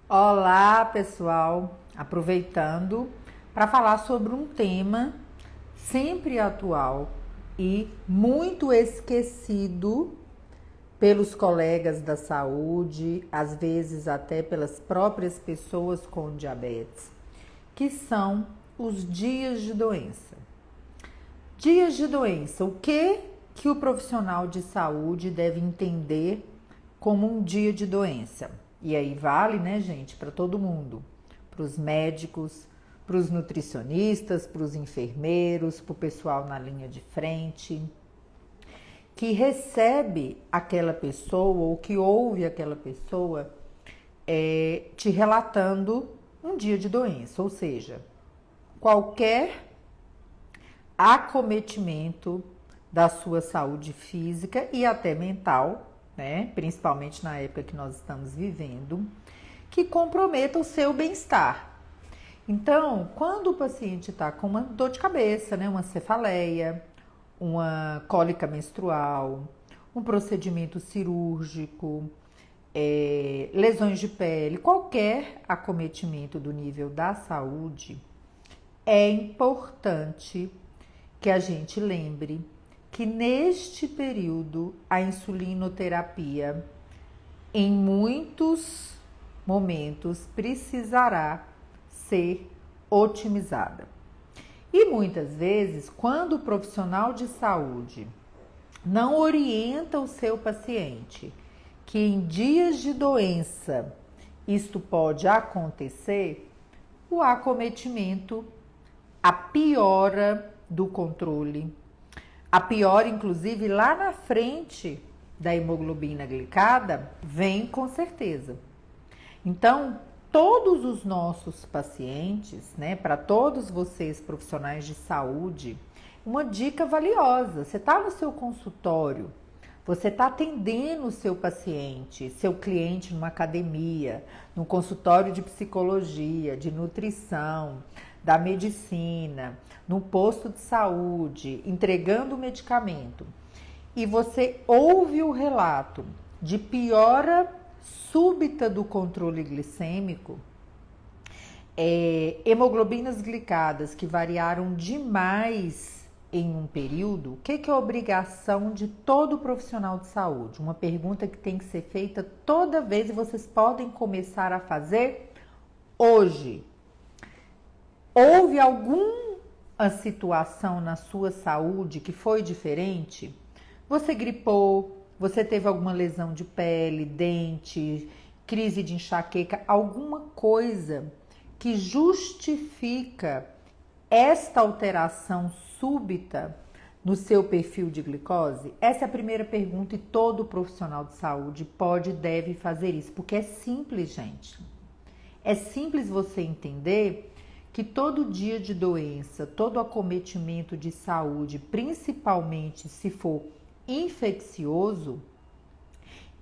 Olá, pessoal! Aproveitando para falar sobre um tema sempre atual e muito esquecido pelos colegas da saúde, às vezes até pelas próprias pessoas com diabetes, que são os dias de doença. Dias de doença, o que o profissional de saúde deve entender como um dia de doença? E aí vale, né, gente, para todo mundo, para os médicos, para os nutricionistas, para os enfermeiros, para o pessoal na linha de frente, que recebe aquela pessoa ou que ouve aquela pessoa te relatando um dia de doença, ou seja, qualquer acometimento da sua saúde física e até mental, né? Principalmente na época que nós estamos vivendo, que comprometa o seu bem-estar. Então, quando o paciente está com uma dor de cabeça, né? Uma cefaleia, uma cólica menstrual, um procedimento cirúrgico, lesões de pele, qualquer acometimento do nível da saúde, é importante que a gente lembre que neste período a insulinoterapia, em muitos momentos, precisará ser otimizada. E muitas vezes, quando o profissional de saúde não orienta o seu paciente que em dias de doença isto pode acontecer, o acometimento, a piora do controle, a piora inclusive lá na frente da hemoglobina glicada, vem com certeza. Então, todos os nossos pacientes, né, para todos vocês profissionais de saúde, uma dica valiosa: você está no seu consultório, você está atendendo o seu paciente, seu cliente numa academia, num consultório de psicologia, de nutrição, da medicina, no posto de saúde, entregando o medicamento, e você ouve o relato de piora súbita do controle glicêmico, hemoglobinas glicadas que variaram demais em um período, o que é a obrigação de todo profissional de saúde? Uma pergunta que tem que ser feita toda vez e vocês podem começar a fazer hoje. Houve alguma situação na sua saúde que foi diferente? Você gripou, você teve alguma lesão de pele, dente, crise de enxaqueca, alguma coisa que justifica esta alteração súbita no seu perfil de glicose? Essa é a primeira pergunta e todo profissional de saúde pode e deve fazer isso, porque é simples, gente. É simples você entender que todo dia de doença, todo acometimento de saúde, principalmente se for infeccioso,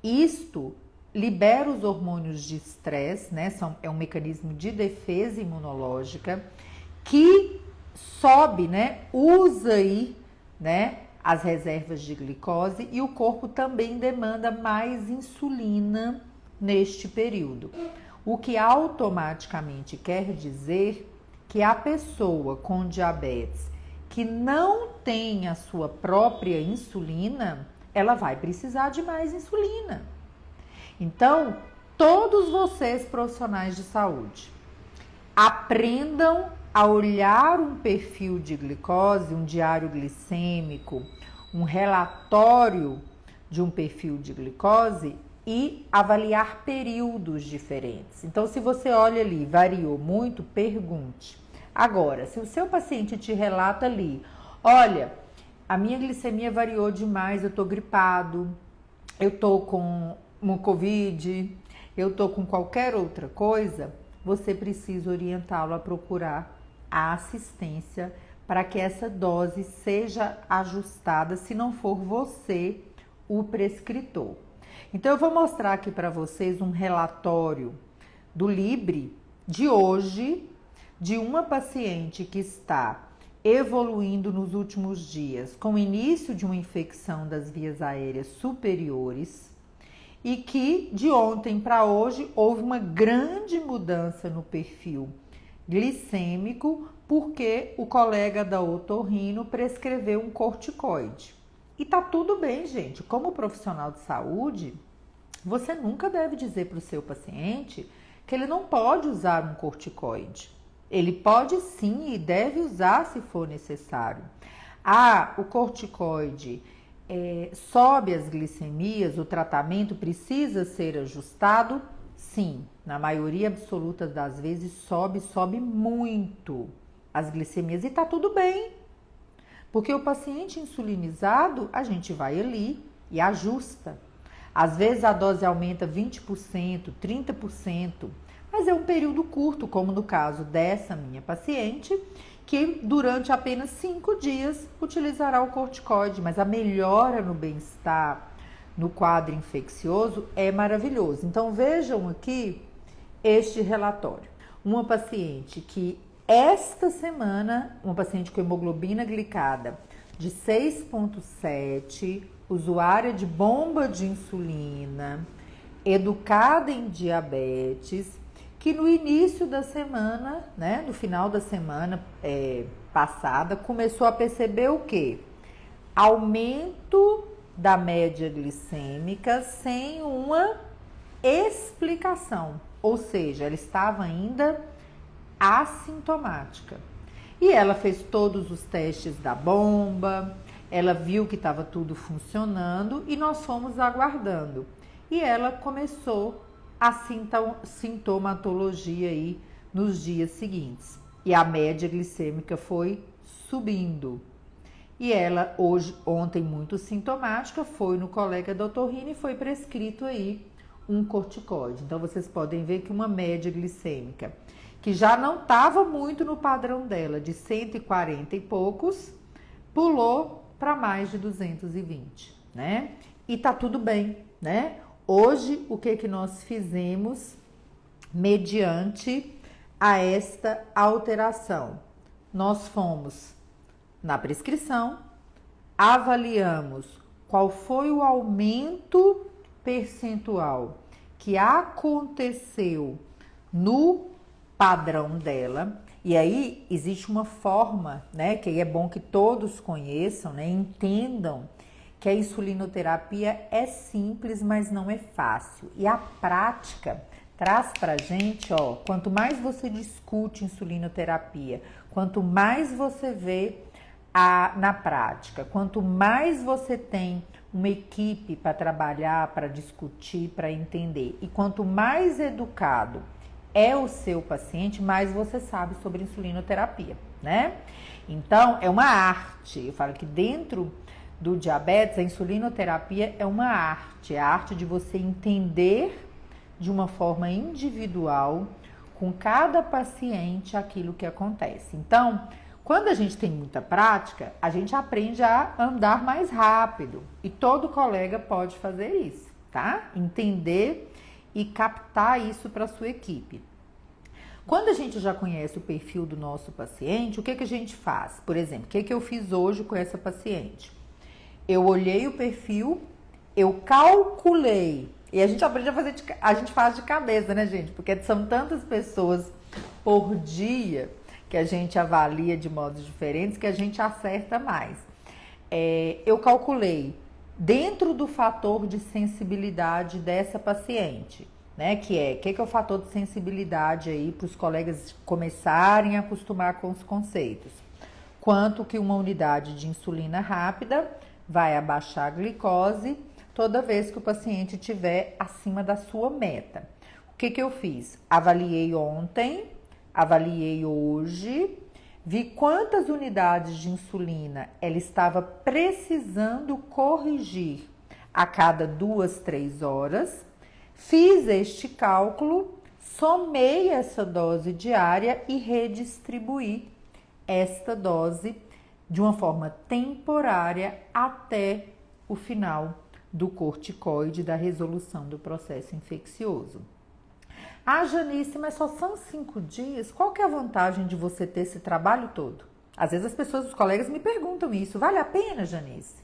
isto libera os hormônios de estresse, né? É um mecanismo de defesa imunológica que sobe, né? Usa aí, né? As reservas de glicose e o corpo também demanda mais insulina neste período. O que automaticamente quer dizer que a pessoa com diabetes que não tem a sua própria insulina, ela vai precisar de mais insulina. Então, todos vocês profissionais de saúde, aprendam a olhar um perfil de glicose, um diário glicêmico, um relatório de um perfil de glicose e avaliar períodos diferentes. Então, se você olha ali, variou muito, pergunte. Agora, se o seu paciente te relata ali, olha, a minha glicemia variou demais, eu tô gripado, eu tô com uma Covid, eu tô com qualquer outra coisa, você precisa orientá-lo a procurar a assistência para que essa dose seja ajustada, se não for você o prescritor. Então, eu vou mostrar aqui para vocês um relatório do Libre de hoje, de uma paciente que está evoluindo nos últimos dias com o início de uma infecção das vias aéreas superiores e que de ontem para hoje houve uma grande mudança no perfil glicêmico porque o colega da otorrino prescreveu um corticoide. E tá tudo bem, gente. Como profissional de saúde, você nunca deve dizer para o seu paciente que ele não pode usar um corticoide. Ele pode sim e deve usar se for necessário. Ah, o corticoide sobe as glicemias, o tratamento precisa ser ajustado? Sim, na maioria absoluta das vezes sobe muito as glicemias e tá tudo bem. Porque o paciente insulinizado, a gente vai ali e ajusta. Às vezes a dose aumenta 20%, 30%, mas é um período curto, como no caso dessa minha paciente, que durante apenas 5 dias utilizará o corticoide, mas a melhora no bem-estar, no quadro infeccioso é maravilhoso. Então vejam aqui este relatório. Uma paciente que esta semana, uma paciente com hemoglobina glicada de 6,7, usuária de bomba de insulina, educada em diabetes, que no início da semana, né, no final da semana passada, começou a perceber o quê? Aumento da média glicêmica sem uma explicação, ou seja, ela estava ainda assintomática. E ela fez todos os testes da bomba, ela viu que estava tudo funcionando e nós fomos aguardando. E ela começou a sintomatologia aí nos dias seguintes. E a média glicêmica foi subindo. E ela ontem muito sintomática, foi no colega da otorrino e foi prescrito aí um corticoide. Então vocês podem ver que uma média glicêmica que já não estava muito no padrão dela, de 140 e poucos, pulou para mais de 220, né? E tá tudo bem, né? Hoje, o que nós fizemos mediante a esta alteração? Nós fomos na prescrição, avaliamos qual foi o aumento percentual que aconteceu no padrão dela. E aí existe uma forma, né, que aí é bom que todos conheçam, né, entendam que a insulinoterapia é simples, mas não é fácil. E a prática traz pra gente, ó, quanto mais você discute insulinoterapia, quanto mais você vê na prática, quanto mais você tem uma equipe para trabalhar, para discutir, para entender, e quanto mais educado é o seu paciente, mais você sabe sobre insulinoterapia, né? Então, é uma arte. Eu falo que dentro do diabetes, a insulinoterapia é uma arte. É a arte de você entender de uma forma individual, com cada paciente, aquilo que acontece. Então, quando a gente tem muita prática, a gente aprende a andar mais rápido. E todo colega pode fazer isso, tá? Entender e captar isso para a sua equipe. Quando a gente já conhece o perfil do nosso paciente, o que a gente faz? Por exemplo, o que eu fiz hoje com essa paciente? Eu olhei o perfil, eu calculei, e a gente aprende a fazer, a gente faz de cabeça, né, gente? Porque são tantas pessoas por dia que a gente avalia de modos diferentes que a gente acerta mais. Eu calculei dentro do fator de sensibilidade dessa paciente, né? Que é o fator de sensibilidade aí para os colegas começarem a acostumar com os conceitos. Quanto que uma unidade de insulina rápida vai abaixar a glicose toda vez que o paciente estiver acima da sua meta. O que eu fiz? Avaliei ontem, avaliei hoje, vi quantas unidades de insulina ela estava precisando corrigir a cada 2, 3 horas. Fiz este cálculo, somei essa dose diária e redistribuí esta dose de uma forma temporária até o final do corticoide, da resolução do processo infeccioso. Ah, Janice, mas só são 5 dias? Qual que é a vantagem de você ter esse trabalho todo? Às vezes as pessoas, os colegas me perguntam isso. Vale a pena, Janice,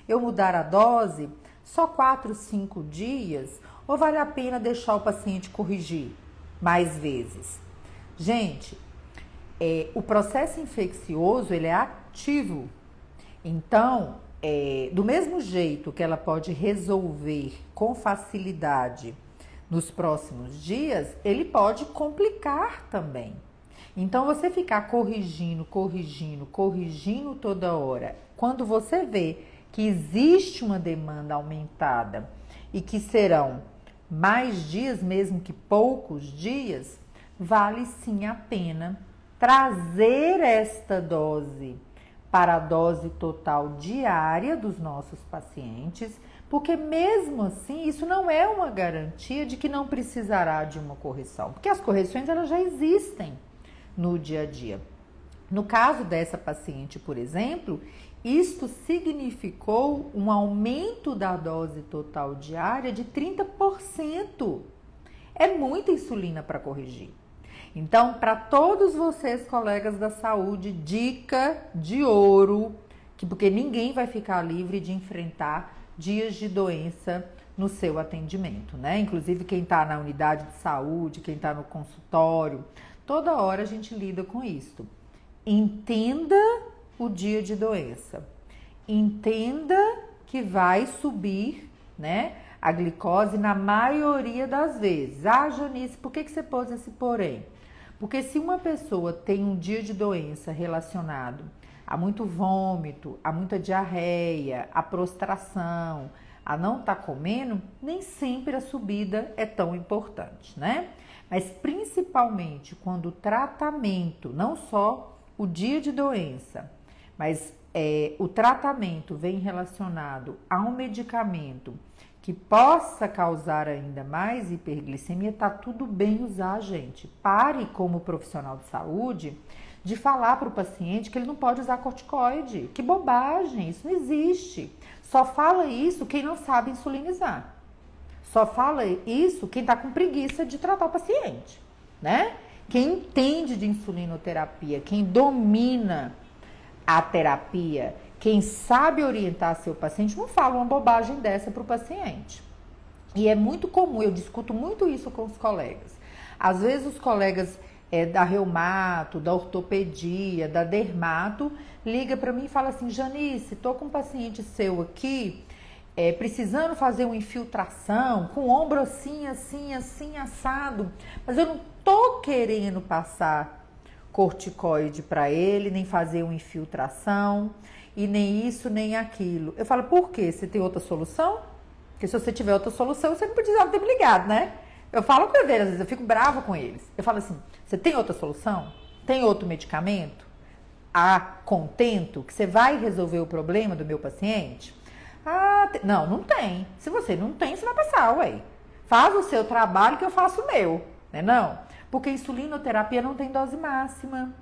eu mudar a dose só 4, 5 dias? Ou vale a pena deixar o paciente corrigir mais vezes? Gente, o processo infeccioso, ele é ativo. Então, do mesmo jeito que ela pode resolver com facilidade nos próximos dias, ele pode complicar também. Então, você ficar corrigindo toda hora, quando você vê que existe uma demanda aumentada e que serão mais dias, mesmo que poucos dias, vale sim a pena trazer esta dose para a dose total diária dos nossos pacientes, porque mesmo assim isso não é uma garantia de que não precisará de uma correção, porque as correções elas já existem no dia a dia. No caso dessa paciente, por exemplo, isto significou um aumento da dose total diária de 30%. É muita insulina para corrigir. Então, para todos vocês, colegas da saúde, dica de ouro, porque ninguém vai ficar livre de enfrentar dias de doença no seu atendimento, né? Inclusive quem está na unidade de saúde, quem está no consultório, toda hora a gente lida com isso. Entenda o dia de doença. Entenda que vai subir, né, a glicose na maioria das vezes. Ah, Janice, por que você pôs esse porém? Porque se uma pessoa tem um dia de doença relacionado a muito vômito, a muita diarreia, a prostração, a não estar comendo, nem sempre a subida é tão importante, né? Mas principalmente quando o tratamento, não só o dia de doença, mas o tratamento vem relacionado a um medicamento que possa causar ainda mais hiperglicemia, tá tudo bem usar, gente. Pare como profissional de saúde de falar para o paciente que ele não pode usar corticoide. Que bobagem, isso não existe. Só fala isso quem não sabe insulinizar. Só fala isso quem está com preguiça de tratar o paciente, né? Quem entende de insulinoterapia, quem domina a terapia, quem sabe orientar seu paciente, não fala uma bobagem dessa para o paciente. E é muito comum, eu discuto muito isso com os colegas. Às vezes os colegas da reumato, da ortopedia, da dermato, liga para mim e fala assim, Janice, tô com um paciente seu aqui, precisando fazer uma infiltração, com o ombro assim, assado, mas eu não tô querendo passar corticoide para ele, nem fazer uma infiltração, e nem isso, nem aquilo. Eu falo, por quê? Você tem outra solução? Porque se você tiver outra solução, você não precisava ter me ligado, né? Eu falo com eles, às vezes eu fico brava com eles. Eu falo assim, você tem outra solução? Tem outro medicamento? A contento, que você vai resolver o problema do meu paciente? Ah, não, não tem. Se você não tem, você vai passar, ué. Faz o seu trabalho que eu faço o meu, né? Não. Porque insulinoterapia não tem dose máxima.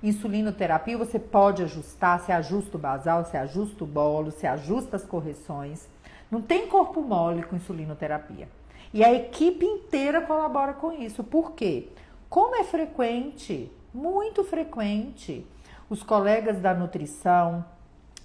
Insulinoterapia você pode ajustar, você ajusta o basal, você ajusta o bolo, você ajusta as correções. Não tem corpo mole com insulinoterapia. E a equipe inteira colabora com isso. Por quê? Como é frequente, muito frequente, os colegas da nutrição,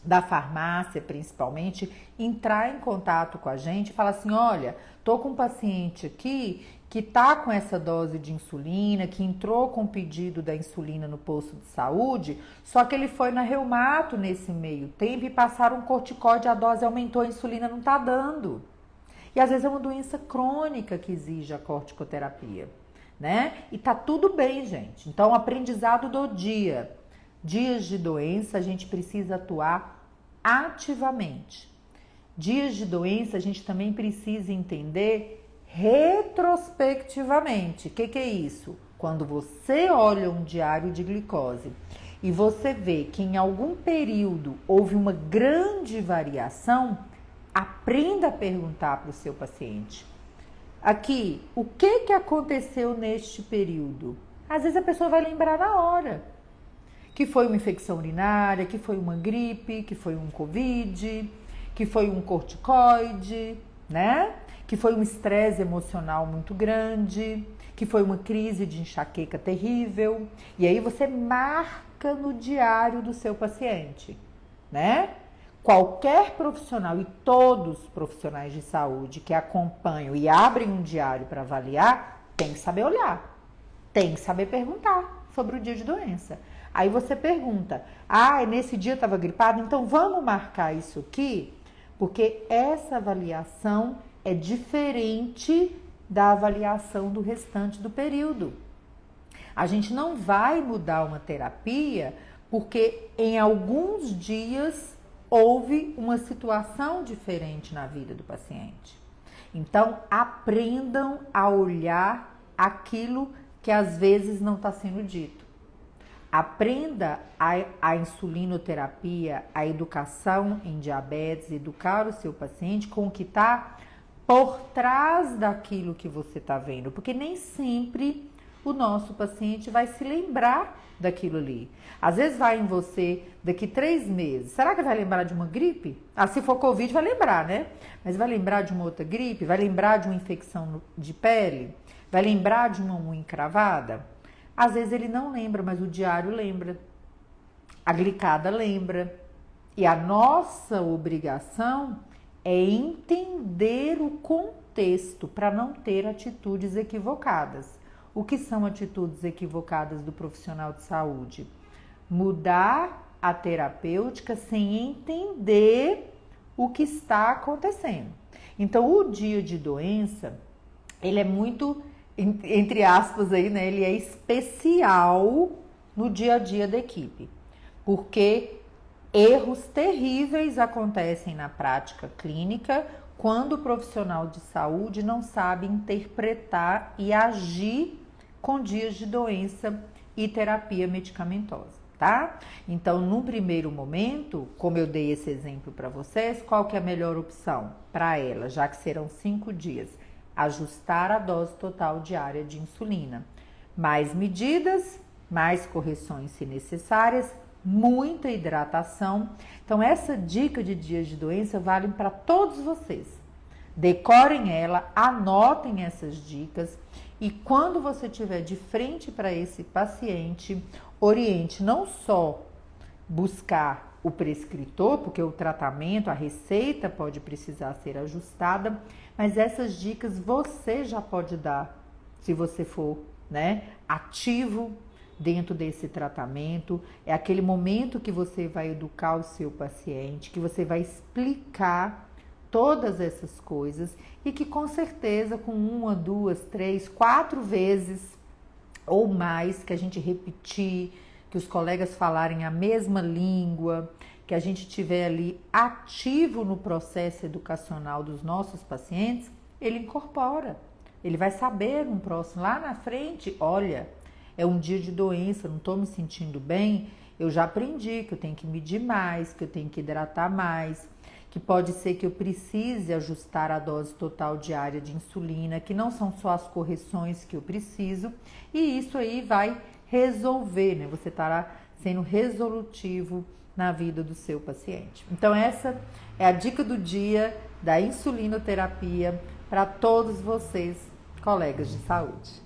da farmácia principalmente, entrar em contato com a gente e falar assim, olha, tô com um paciente aqui que tá com essa dose de insulina, que entrou com o pedido da insulina no posto de saúde, só que ele foi na reumato nesse meio tempo e passaram um corticóide, a dose aumentou, a insulina não tá dando. E às vezes é uma doença crônica que exige a corticoterapia, né? E tá tudo bem, gente. Então, aprendizado do dia. Dias de doença, a gente precisa atuar ativamente. Dias de doença, a gente também precisa entender retrospectivamente. O que é isso? Quando você olha um diário de glicose e você vê que em algum período houve uma grande variação, aprenda a perguntar para o seu paciente. Aqui, o que aconteceu neste período? Às vezes a pessoa vai lembrar na hora. Que foi uma infecção urinária, que foi uma gripe, que foi um covid, que foi um corticoide, né? Que foi um estresse emocional muito grande, que foi uma crise de enxaqueca terrível. E aí você marca no diário do seu paciente, né? qualquer profissional e todos os profissionais de saúde que acompanham e abrem um diário para avaliar, tem que saber olhar, tem que saber perguntar sobre o dia de doença. Aí você pergunta, nesse dia eu estava gripado, então vamos marcar isso aqui? Porque essa avaliação é diferente da avaliação do restante do período. A gente não vai mudar uma terapia porque em alguns dias houve uma situação diferente na vida do paciente. Então, aprendam a olhar aquilo que às vezes não está sendo dito. Aprenda a insulinoterapia, a educação em diabetes, educar o seu paciente com o que está por trás daquilo que você está vendo, porque nem sempre o nosso paciente vai se lembrar daquilo ali. Às vezes vai em você daqui 3 meses. Será que vai lembrar de uma gripe? Se for Covid vai lembrar, né? Mas vai lembrar de uma outra gripe? Vai lembrar de uma infecção de pele? Vai lembrar de uma unha encravada? Às vezes ele não lembra, mas o diário lembra. A glicada lembra. E a nossa obrigação é entender o contexto para não ter atitudes equivocadas. O que são atitudes equivocadas do profissional de saúde? Mudar a terapêutica sem entender o que está acontecendo. Então, o dia de doença, ele é muito, entre aspas aí, né? Ele é especial no dia a dia da equipe, porque erros terríveis acontecem na prática clínica quando o profissional de saúde não sabe interpretar e agir com dias de doença e terapia medicamentosa, tá? Então, num primeiro momento, como eu dei esse exemplo para vocês, qual que é a melhor opção para ela, já que serão 5 dias? Ajustar a dose total diária de insulina. Mais medidas, mais correções se necessárias, muita hidratação. Então, essa dica de dias de doença vale para todos vocês. Decorem ela, anotem essas dicas e quando você estiver de frente para esse paciente, oriente não só buscar o prescritor, porque o tratamento, a receita pode precisar ser ajustada, mas essas dicas você já pode dar se você for, né, ativo dentro desse tratamento. É aquele momento que você vai educar o seu paciente, que você vai explicar todas essas coisas e que com certeza com 1, 2, 3, 4 vezes ou mais que a gente repetir, que os colegas falarem a mesma língua, que a gente tiver ali ativo no processo educacional dos nossos pacientes, ele incorpora. Ele vai saber no próximo, lá na frente, olha, é um dia de doença, não estou me sentindo bem, eu já aprendi que eu tenho que medir mais, que eu tenho que hidratar mais, que pode ser que eu precise ajustar a dose total diária de insulina, que não são só as correções que eu preciso, e isso aí vai resolver, né? Você estará sendo resolutivo na vida do seu paciente. Então essa é a dica do dia da insulinoterapia para todos vocês, colegas de saúde.